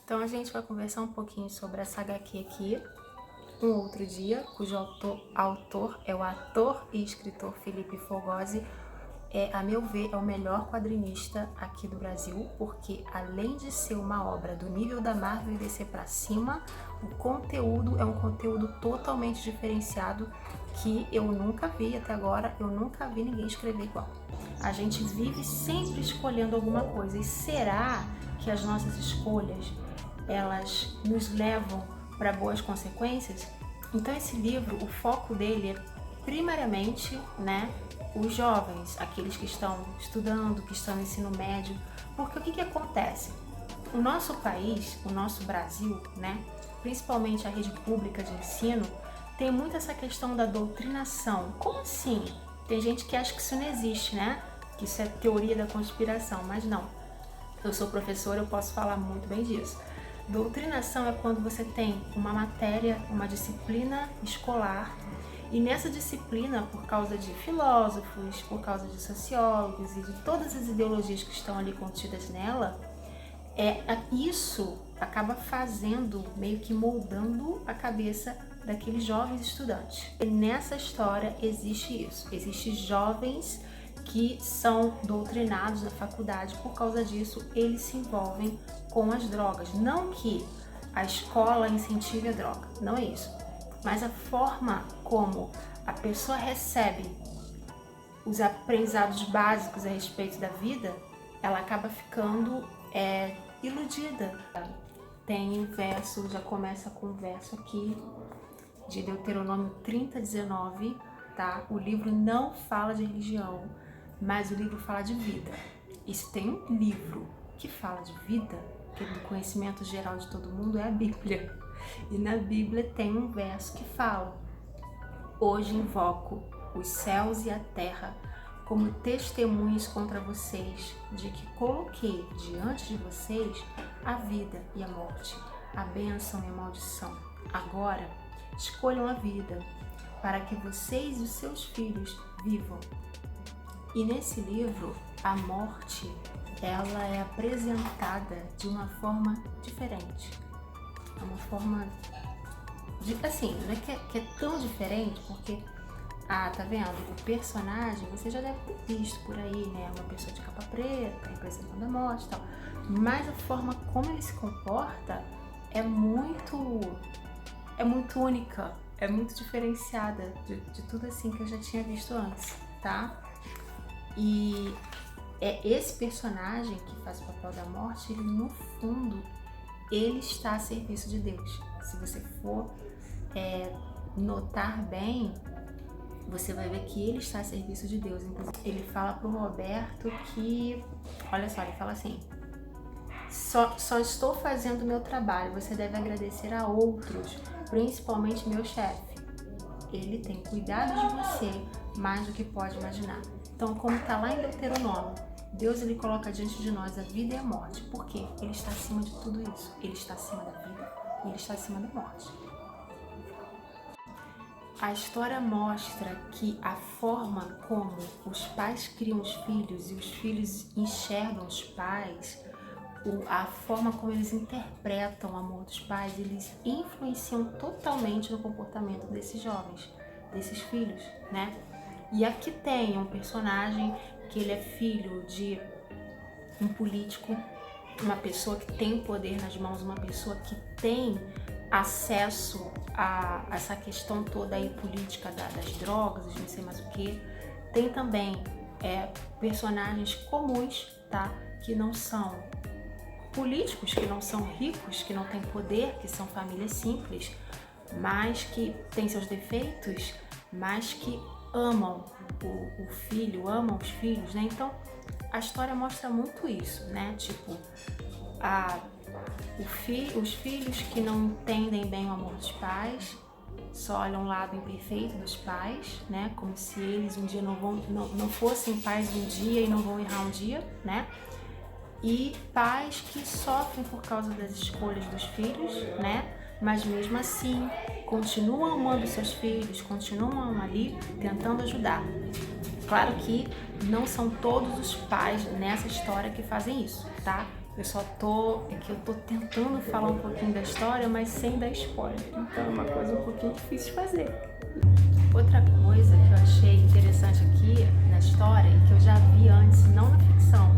Então a gente vai conversar um pouquinho sobre essa HQ aqui, Um Outro Dia, cujo autor é o ator e escritor Felipe Fogozzi. A meu ver, é o melhor quadrinista aqui do Brasil, porque além de ser uma obra do nível da Marvel e DC pra cima, o conteúdo é um conteúdo totalmente diferenciado que eu nunca vi até agora, eu nunca vi ninguém escrever igual. A gente vive sempre escolhendo alguma coisa, e será que as nossas escolhas elas nos levam para boas consequências? Então esse livro, o foco dele é primariamente, os jovens, aqueles que estão estudando, que estão no ensino médio, porque o que acontece? O nosso país, o nosso Brasil, principalmente a rede pública de ensino, tem muito essa questão da doutrinação. Como assim? Tem gente que acha que isso não existe, que isso é teoria da conspiração, mas não. Eu sou professora, eu posso falar muito bem disso. Doutrinação é quando você tem uma matéria, uma disciplina escolar, e nessa disciplina, por causa de filósofos, por causa de sociólogos e de todas as ideologias que estão ali contidas nela, isso acaba fazendo, meio que moldando a cabeça daqueles jovens estudantes. E nessa história existe isso, existem jovens que são doutrinados na faculdade, por causa disso eles se envolvem com as drogas. Não que a escola incentive a droga, não é isso, mas a forma como a pessoa recebe os aprendizados básicos a respeito da vida, ela acaba ficando iludida. Tem verso, já começa com o verso aqui de Deuteronômio 30:19, tá? O livro não fala de religião, mas o livro fala de vida. E se tem um livro que fala de vida, que é do conhecimento geral de todo mundo, é a Bíblia. E na Bíblia tem um verso que fala: hoje invoco os céus e a terra como testemunhas contra vocês, de que coloquei diante de vocês a vida e a morte, a bênção e a maldição. Agora, escolham a vida, para que vocês e os seus filhos vivam. E nesse livro, a morte, ela é apresentada de uma forma diferente. É uma forma não é que é tão diferente, porque, tá vendo? O personagem, você já deve ter visto por aí, uma pessoa de capa preta, representando a morte e tal. Mas a forma como ele se comporta é muito única, é muito diferenciada de tudo assim que eu já tinha visto antes, tá? E esse personagem que faz o papel da morte, ele no fundo, ele está a serviço de Deus. Se você for notar bem, você vai ver que ele está a serviço de Deus. Inclusive, ele fala pro Roberto que, olha só, ele fala assim: só estou fazendo o meu trabalho, você deve agradecer a outros, principalmente meu chefe. Ele tem cuidado de você mais do que pode imaginar. Então, como está lá em Deuteronômio, Deus ele coloca diante de nós a vida e a morte. Por quê? Ele está acima de tudo isso. Ele está acima da vida e ele está acima da morte. A história mostra que a forma como os pais criam os filhos e os filhos enxergam os pais, a forma como eles interpretam o amor dos pais, eles influenciam totalmente no comportamento desses jovens, desses filhos, E aqui tem um personagem que ele é filho de um político, uma pessoa que tem poder nas mãos, uma pessoa que tem acesso a essa questão toda aí política das drogas, não sei mais o que. Tem também personagens comuns, tá? Que não são políticos, que não são ricos, que não têm poder, que são famílias simples, mas que têm seus defeitos, mas que amam o filho, amam os filhos, Então, a história mostra muito isso, Tipo, os filhos que não entendem bem o amor dos pais, só olham o lado imperfeito dos pais, Como se eles um dia não fossem pais um dia e não vão errar um dia, E pais que sofrem por causa das escolhas dos filhos, Mas mesmo assim, continuam amando seus filhos, continuam ali tentando ajudar. Claro que não são todos os pais nessa história que fazem isso, tá? É que eu tô tentando falar um pouquinho da história, mas sem dar spoiler. Então é uma coisa um pouquinho difícil de fazer. Outra coisa que eu achei interessante aqui na história, e que eu já vi antes, não na ficção,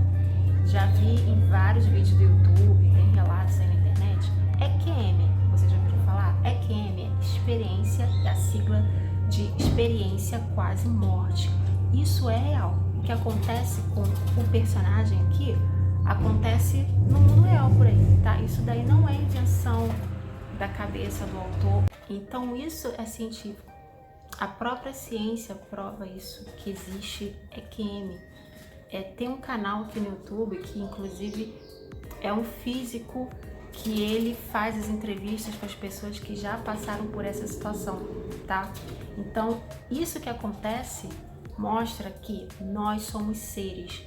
já vi em vários vídeos do YouTube, tem relatos aí na internet, EQM, vocês já ouviram falar? EQM é experiência, é a sigla de experiência quase morte. Isso é real. O que acontece com o personagem aqui, acontece no mundo real por aí, tá? Isso daí não é invenção da cabeça do autor. Então isso é científico. A própria ciência prova isso, que existe EQM. Tem um canal aqui no YouTube que inclusive é um físico que ele faz as entrevistas com as pessoas que já passaram por essa situação, tá? Então, isso que acontece mostra que nós somos seres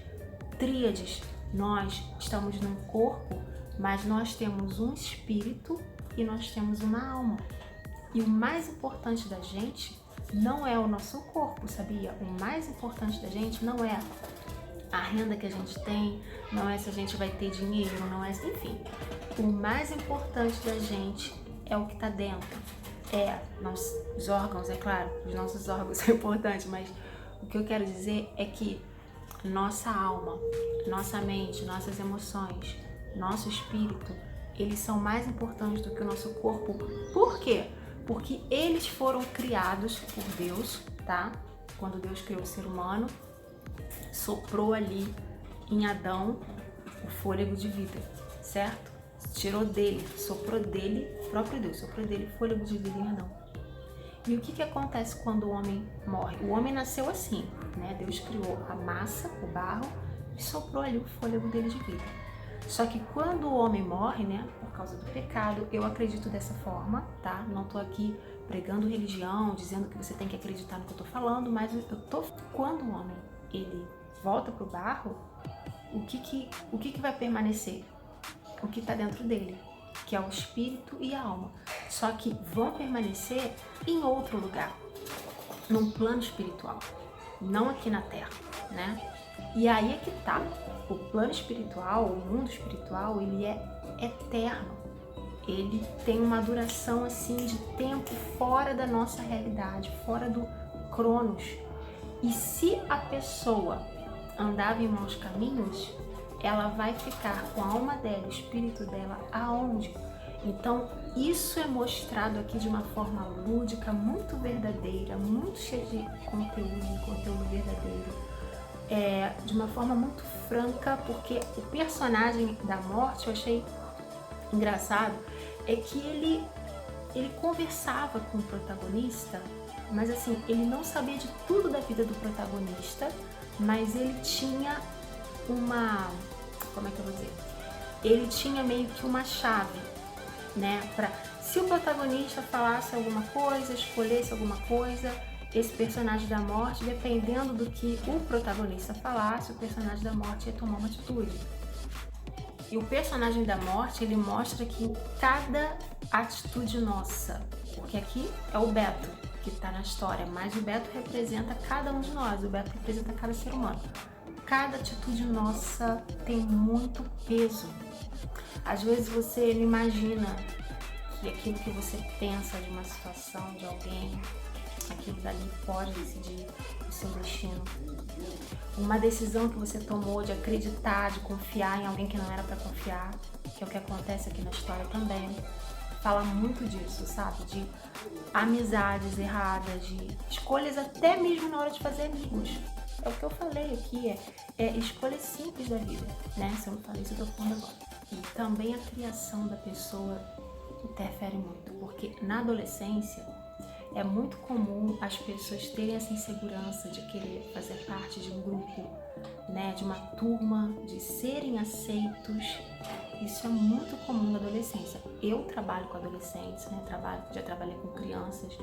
tríades. Nós estamos num corpo, mas nós temos um espírito e nós temos uma alma. E o mais importante da gente não é o nosso corpo, sabia? O mais importante da gente não é a renda que a gente tem, não é se a gente vai ter dinheiro, não é, enfim. O mais importante da gente é o que está dentro. Os órgãos, é claro, os nossos órgãos são importantes, mas o que eu quero dizer é que nossa alma, nossa mente, nossas emoções, nosso espírito, eles são mais importantes do que o nosso corpo. Por quê? Porque eles foram criados por Deus, tá? Quando Deus criou o ser humano, soprou ali em Adão o fôlego de vida, certo? Tirou dele, soprou dele, próprio Deus, soprou dele o fôlego de vida em Adão. E o que acontece quando o homem morre? O homem nasceu assim, né? Deus criou a massa, o barro, e soprou ali o fôlego dele de vida. Só que quando o homem morre, né, por causa do pecado, eu acredito dessa forma, tá? Não tô aqui pregando religião, dizendo que você tem que acreditar no que eu tô falando, mas quando o homem, ele volta pro barro, o que vai permanecer? O que tá dentro dele, que é o espírito e a alma. Só que vão permanecer em outro lugar, num plano espiritual, não aqui na Terra, né? E aí é que tá. O plano espiritual, o mundo espiritual, ele é eterno. Ele tem uma duração assim de tempo fora da nossa realidade, fora do Cronos. E se a pessoa andava em maus caminhos, ela vai ficar com a alma dela, o espírito dela, aonde? Então, isso é mostrado aqui de uma forma lúdica, muito verdadeira, muito cheia de conteúdo verdadeiro. De uma forma muito franca, porque o personagem da morte, eu achei engraçado, é que ele conversava com o protagonista, mas assim, ele não sabia de tudo da vida do protagonista, mas ele tinha como é que eu vou dizer? Ele tinha meio que uma chave, né? Se o protagonista falasse alguma coisa, escolhesse alguma coisa, esse personagem da morte, dependendo do que o protagonista falasse, o personagem da morte ia tomar uma atitude. E o personagem da morte, ele mostra que em cada atitude nossa, porque aqui é o Beto que está na história, mas o Beto representa cada um de nós, o Beto representa cada ser humano. Cada atitude nossa tem muito peso. Às vezes você não imagina que aquilo que você pensa de uma situação, de alguém, aquilo dali pode decidir o seu destino. Uma decisão que você tomou de acreditar, de confiar em alguém que não era para confiar, que é o que acontece aqui na história também, fala muito disso, sabe? De amizades erradas, de escolhas até mesmo na hora de fazer amigos. É o que eu falei aqui, escolhas simples da vida, né? Se eu não falei isso, eu tô falando agora. E também a criação da pessoa interfere muito, porque na adolescência é muito comum as pessoas terem essa insegurança de querer fazer parte de um grupo, né, de uma turma, de serem aceitos. Isso é muito comum na adolescência. Eu trabalho com adolescentes, né, já trabalhei com crianças,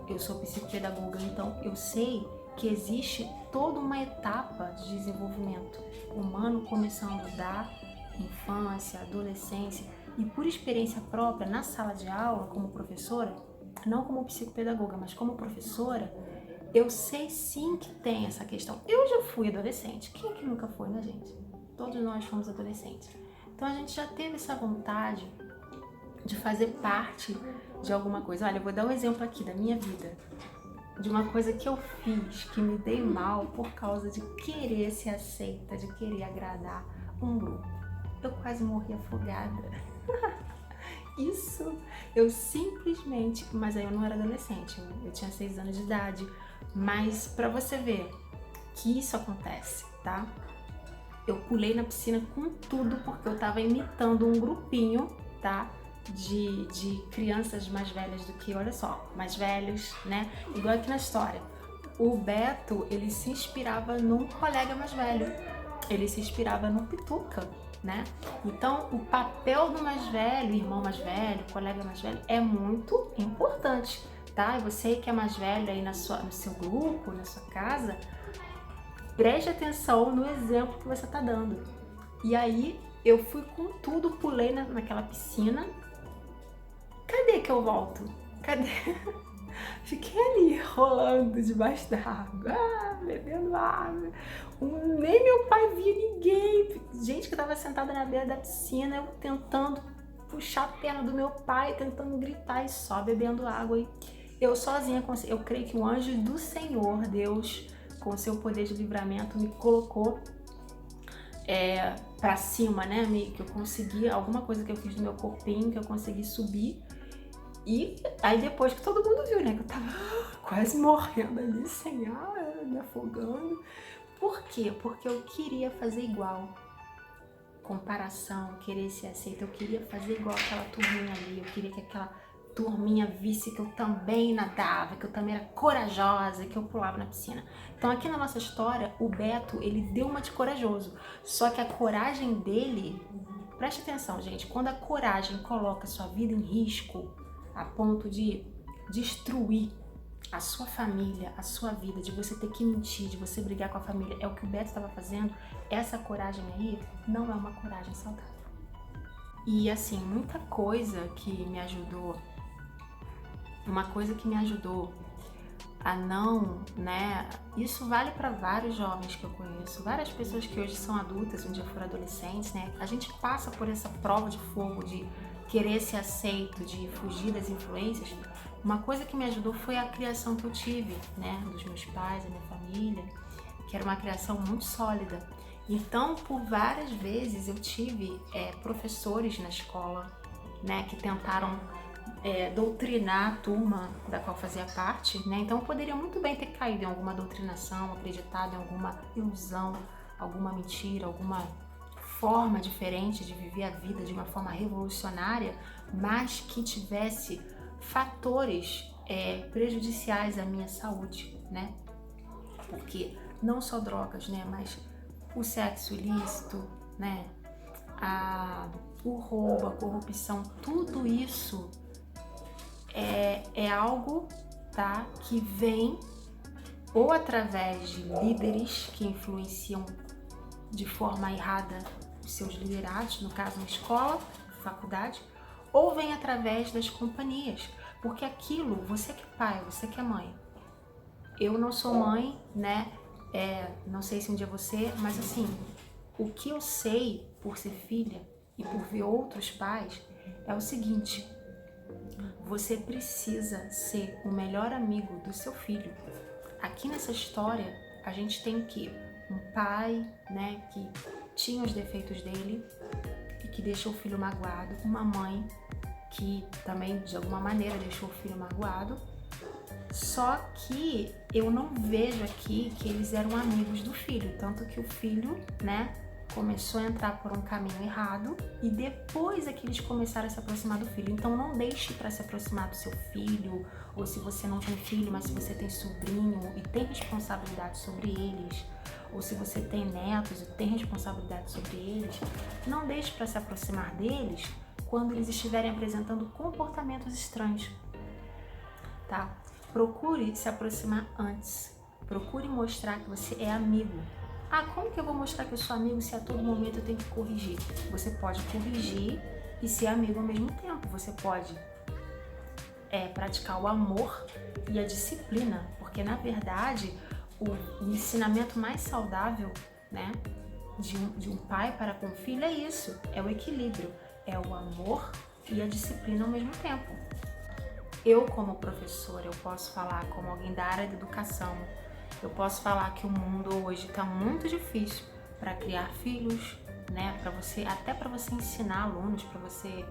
eu sou psicopedagoga, então eu sei que existe toda uma etapa de desenvolvimento humano, começando da infância, adolescência, e por experiência própria na sala de aula, como professora, não como psicopedagoga, mas como professora, eu sei sim que tem essa questão. Eu já fui adolescente. Quem é que nunca foi, né, gente? Todos nós fomos adolescentes. Então a gente já teve essa vontade de fazer parte de alguma coisa. Olha, eu vou dar um exemplo aqui da minha vida, de uma coisa que eu fiz, que me dei mal por causa de querer ser aceita, de querer agradar um grupo. Eu quase morri afogada. Isso, eu simplesmente... Mas aí eu não era adolescente, eu tinha 6 anos de idade. Mas pra você ver que isso acontece, tá? Eu pulei na piscina com tudo porque eu tava imitando um grupinho, tá? De crianças mais velhas do que, olha só, mais velhos, né? Igual aqui na história. O Beto, ele se inspirava num colega mais velho. Ele se inspirava no Pituca, né? Então, o papel do mais velho, irmão mais velho, colega mais velho, é muito importante, tá? E você que é mais velho aí no seu grupo, na sua casa, preste atenção no exemplo que você tá dando. E aí, eu fui com tudo, pulei naquela piscina. Cadê que eu volto? Cadê? Fiquei ali, rolando debaixo da água, bebendo água. Nem meu pai via ninguém. Gente que tava sentada na beira da piscina, eu tentando puxar a perna do meu pai, tentando gritar e só bebendo água. E eu sozinha, eu creio que o anjo do Senhor, Deus, com seu poder de livramento, me colocou pra cima, né? Que eu consegui, alguma coisa que eu fiz no meu corpinho, que eu consegui subir. E aí depois que todo mundo viu, né, que eu tava quase morrendo ali, sem ar, me afogando. Por quê? Porque eu queria fazer igual. Comparação, querer ser aceita, eu queria fazer igual aquela turminha ali, eu queria que aquela turminha visse que eu também nadava, que eu também era corajosa, que eu pulava na piscina. Então aqui na nossa história, o Beto, ele deu uma de corajoso, só que a coragem dele, preste atenção, gente, quando a coragem coloca sua vida em risco, a ponto de destruir a sua família, a sua vida, de você ter que mentir, de você brigar com a família, é o que o Beto estava fazendo. Essa coragem aí não é uma coragem saudável. E assim, muita coisa que me ajudou, uma coisa que me ajudou a não, né, isso vale para vários jovens que eu conheço, várias pessoas que hoje são adultas, um dia foram adolescentes, né, a gente passa por essa prova de fogo de querer ser aceito, de fugir das influências. Uma coisa que me ajudou foi a criação que eu tive, né, dos meus pais, da minha família, que era uma criação muito sólida. Então, por várias vezes eu tive professores na escola, né, que tentaram doutrinar a turma da qual fazia parte, né? Então eu poderia muito bem ter caído em alguma doutrinação, acreditado em alguma ilusão, alguma mentira, alguma forma diferente de viver a vida de uma forma revolucionária, mas que tivesse fatores prejudiciais à minha saúde, né? Porque não só drogas, né? Mas o sexo ilícito, né? O roubo, a corrupção, tudo isso é algo, tá? Que vem ou através de líderes que influenciam de forma errada os seus liderados, no caso na escola, faculdade, ou vem através das companhias, porque aquilo, você que é pai, você que é mãe, eu não sou mãe, né, não sei se um dia você, mas assim, o que eu sei por ser filha e por ver outros pais, é o seguinte: você precisa ser o melhor amigo do seu filho. Aqui nessa história, a gente tem que um pai, né, que tinha os defeitos dele e que deixou o filho magoado, uma mãe que também de alguma maneira deixou o filho magoado. Só que eu não vejo aqui que eles eram amigos do filho, tanto que o filho, né, começou a entrar por um caminho errado e depois é que eles começaram a se aproximar do filho. Então não deixe para se aproximar do seu filho, ou se você não tem filho, mas se você tem sobrinho e tem responsabilidade sobre eles, ou se você tem netos e tem responsabilidade sobre eles, não deixe para se aproximar deles quando eles estiverem apresentando comportamentos estranhos, tá? Procure se aproximar antes, procure mostrar que você é amigo. Ah, como que eu vou mostrar que eu sou amigo se a todo momento eu tenho que corrigir? Você pode corrigir e ser amigo ao mesmo tempo. Você pode praticar o amor e a disciplina, porque na verdade o ensinamento mais saudável, né, de um pai para com o filho é isso, é o equilíbrio, é o amor e a disciplina ao mesmo tempo. Eu, como professora, eu posso falar como alguém da área de educação, eu posso falar que o mundo hoje está muito difícil para criar filhos, né? Até para você ensinar alunos, para você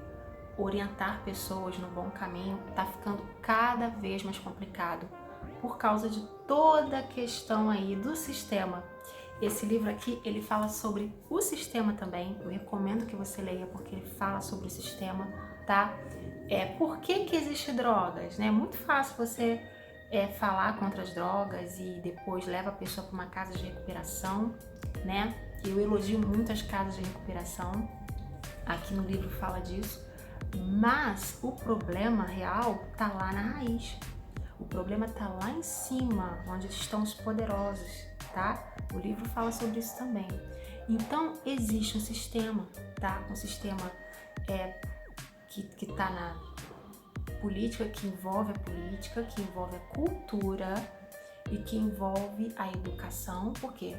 orientar pessoas no bom caminho, está ficando cada vez mais complicado por causa de toda a questão aí do sistema. Esse livro aqui, ele fala sobre o sistema também, eu recomendo que você leia porque ele fala sobre o sistema, tá? Por que existe drogas, né? É muito fácil você falar contra as drogas e depois leva a pessoa para uma casa de recuperação, né? Eu elogio muito as casas de recuperação, aqui no livro fala disso, mas o problema real tá lá na raiz. O problema tá lá em cima, onde estão os poderosos, tá? O livro fala sobre isso também. Então, existe um sistema, tá? Um sistema que tá na política, que envolve a política, que envolve a cultura e que envolve a educação, porque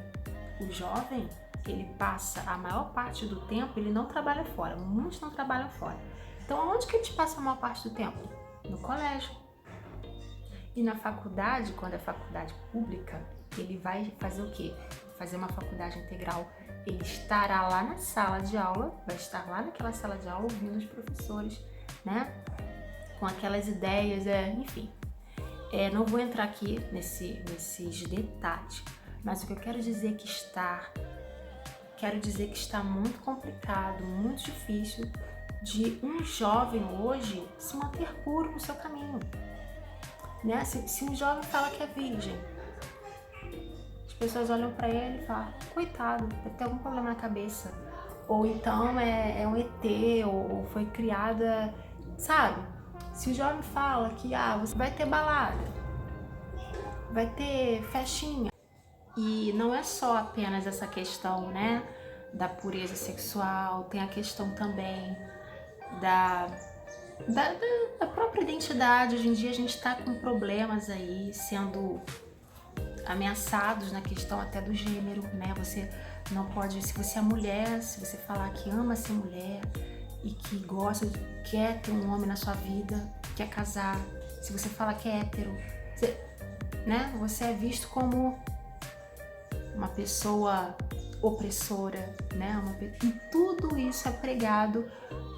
o jovem, ele passa a maior parte do tempo, ele não trabalha fora, muitos não trabalham fora. Então, onde que a gente passa a maior parte do tempo? No colégio. E na faculdade, quando é faculdade pública, ele vai fazer o quê? Fazer uma faculdade integral. Ele estará lá na sala de aula, vai estar lá naquela sala de aula ouvindo os professores, né? Com aquelas ideias, enfim. Não vou entrar aqui nesses detalhes, mas o que eu quero dizer que está muito complicado, muito difícil de um jovem hoje se manter puro no seu caminho, né? Se um jovem fala que é virgem, as pessoas olham para ele e falam, coitado, deve ter algum problema na cabeça, ou então é um ET, ou foi criada, sabe? Se o jovem fala que você vai ter balada, vai ter festinha, e não é só apenas essa questão, né, da pureza sexual, tem a questão também da própria identidade. Hoje em dia a gente está com problemas aí, sendo ameaçados na questão até do gênero, né? Você não pode, se você é mulher, se você falar que ama ser mulher e que quer ter um homem na sua vida, quer casar, se você fala que é hétero, você é visto como uma pessoa opressora, né? E tudo isso é pregado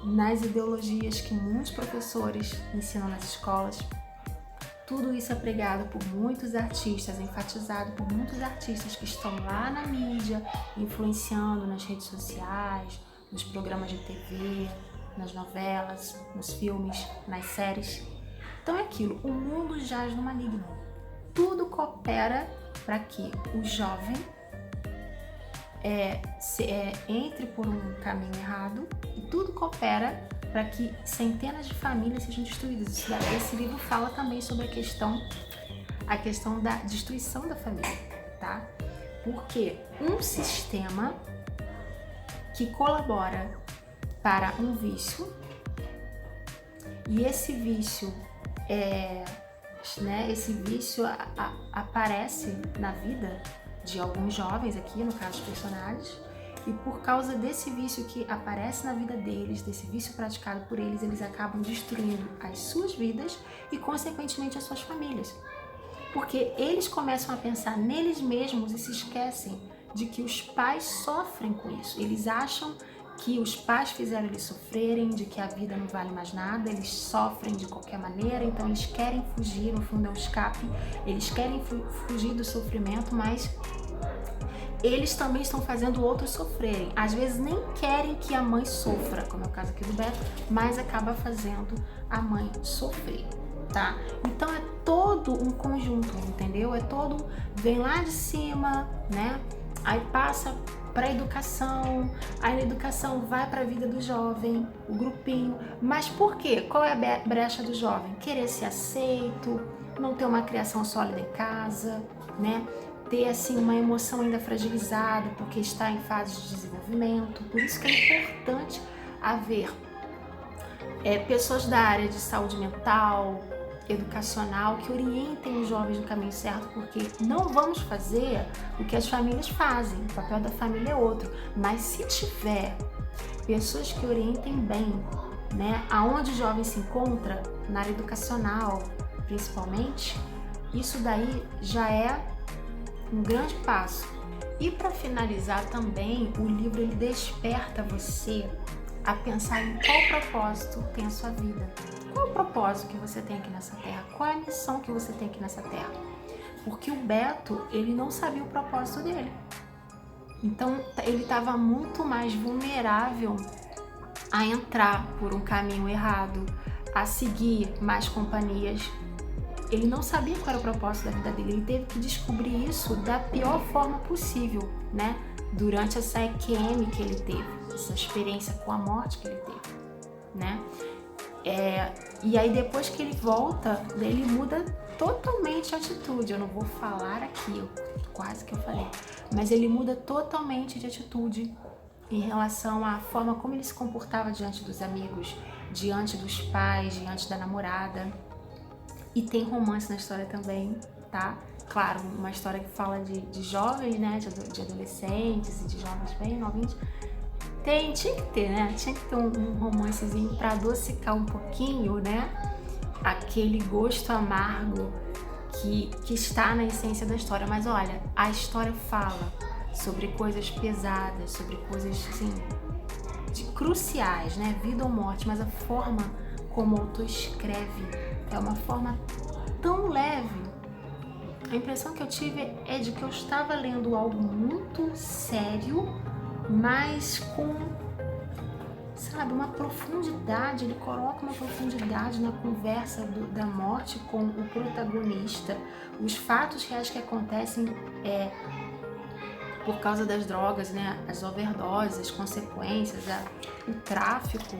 nas ideologias que muitos professores ensinam nas escolas. Tudo isso é pregado por muitos artistas, enfatizado por muitos artistas que estão lá na mídia, influenciando nas redes sociais, nos programas de TV, nas novelas, nos filmes, nas séries. Então é aquilo, o mundo jaz no maligno. Tudo coopera para que o jovem entre por um caminho errado, e tudo coopera para que centenas de famílias sejam destruídas. Esse livro fala também sobre a questão da destruição da família, tá? Porque um sistema que colabora para um vício, e esse vício aparece na vida de alguns jovens aqui, no caso dos personagens, e por causa desse vício que aparece na vida deles, desse vício praticado por eles, eles acabam destruindo as suas vidas e, consequentemente, as suas famílias. Porque eles começam a pensar neles mesmos e se esquecem de que os pais sofrem com isso. Eles acham que os pais fizeram eles sofrerem, de que a vida não vale mais nada, eles sofrem de qualquer maneira, então eles querem fugir, no fundo é um escape, eles querem fugir do sofrimento, mas eles também estão fazendo outros sofrerem. Às vezes nem querem que a mãe sofra, como é o caso aqui do Beto, mas acaba fazendo a mãe sofrer, tá? Então é todo um conjunto, entendeu? Vem lá de cima, né? Aí passa para a educação, aí a educação vai para a vida do jovem, o grupinho. Mas por quê? Qual é a brecha do jovem? Querer ser aceito, não ter uma criação sólida em casa, né? Ter assim uma emoção ainda fragilizada porque está em fase de desenvolvimento. Por isso que é importante haver pessoas da área de saúde mental, educacional que orientem os jovens no caminho certo, porque não vamos fazer o que as famílias fazem, o papel da família é outro, mas se tiver pessoas que orientem bem, né, aonde o jovem se encontra, na área educacional principalmente, isso daí já é um grande passo. E para finalizar também, o livro ele desperta você a pensar em qual propósito tem a sua vida. Qual é o propósito que você tem aqui nessa terra? Qual é a missão que você tem aqui nessa terra? Porque o Beto, ele não sabia o propósito dele. Então, ele estava muito mais vulnerável a entrar por um caminho errado, a seguir mais companhias. Ele não sabia qual era o propósito da vida dele, ele teve que descobrir isso da pior forma possível, né? Durante essa EQM que ele teve, essa experiência com a morte que ele teve, né? E aí depois que ele volta, ele muda totalmente a atitude. Eu não vou falar aqui, quase que eu falei, mas ele muda totalmente de atitude em relação à forma como ele se comportava diante dos amigos, diante dos pais, diante da namorada. E tem romance na história também, tá? Claro, uma história que fala de jovens, né? De adolescentes e de jovens bem novinhos. Tinha que ter, né? Tinha que ter um romancezinho pra adocicar um pouquinho, né? Aquele gosto amargo que está na essência da história. Mas olha, a história fala sobre coisas pesadas, sobre coisas, assim, cruciais, né? Vida ou morte, mas a forma como o autor escreve é uma forma tão leve. A impressão que eu tive é de que eu estava lendo algo muito sério, mas com, sabe, uma profundidade. Ele coloca uma profundidade na conversa da morte com o protagonista. Os fatos reais que acontecem por causa das drogas, né? As overdoses, as consequências, o tráfico,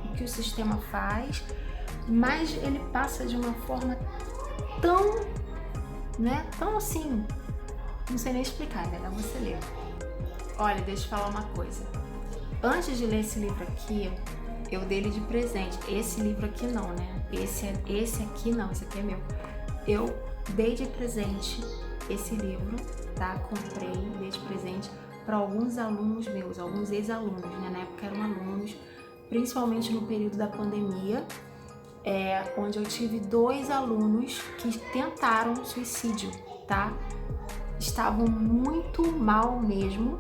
o que o sistema faz. Mas ele passa de uma forma tão, né, tão assim, não sei nem explicar, é melhor você ler. Olha, deixa eu falar uma coisa. Antes de ler esse livro aqui, eu dei ele de presente. Esse livro aqui não, né? Esse aqui não, esse aqui é meu. Eu dei de presente esse livro, tá? Comprei, dei de presente para alguns alunos meus, alguns ex-alunos, né? Na época eram alunos, principalmente no período da pandemia, onde eu tive 2 alunos que tentaram suicídio, tá? Estavam muito mal mesmo,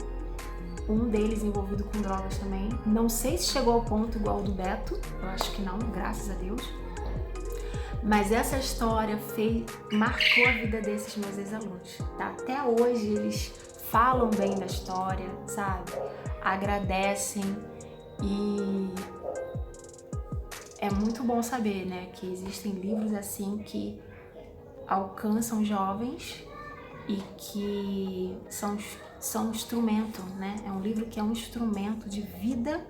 um deles envolvido com drogas também. Não sei se chegou ao ponto igual ao do Beto, eu acho que não, graças a Deus. Mas essa história marcou a vida desses meus ex-alunos, tá? Até hoje eles falam bem da história, sabe? Agradecem e é muito bom saber, né, que existem livros assim que alcançam jovens e que são um instrumento, né? É um livro que é um instrumento de vida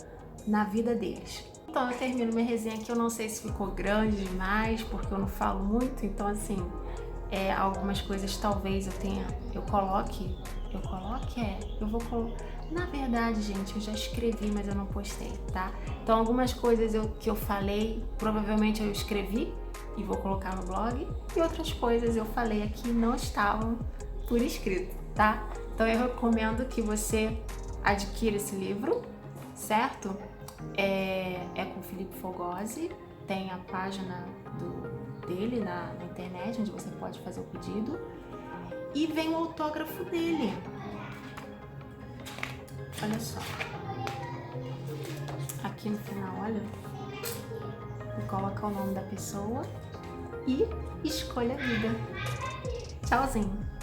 na vida deles. Então eu termino minha resenha aqui. Eu não sei se ficou grande demais, porque eu não falo muito, então assim, algumas coisas talvez eu coloque, na verdade, gente, eu já escrevi, mas eu não postei, tá? Então algumas coisas que eu falei, provavelmente eu escrevi e vou colocar no blog, e outras coisas eu falei aqui não estavam por escrito, tá? Então eu recomendo que você adquira esse livro, certo? É com Felipe Fogosi, tem a página dele na internet, onde você pode fazer o pedido, e vem o autógrafo dele. Olha só, aqui no final, olha, coloca o nome da pessoa e escolha a vida. Tchauzinho!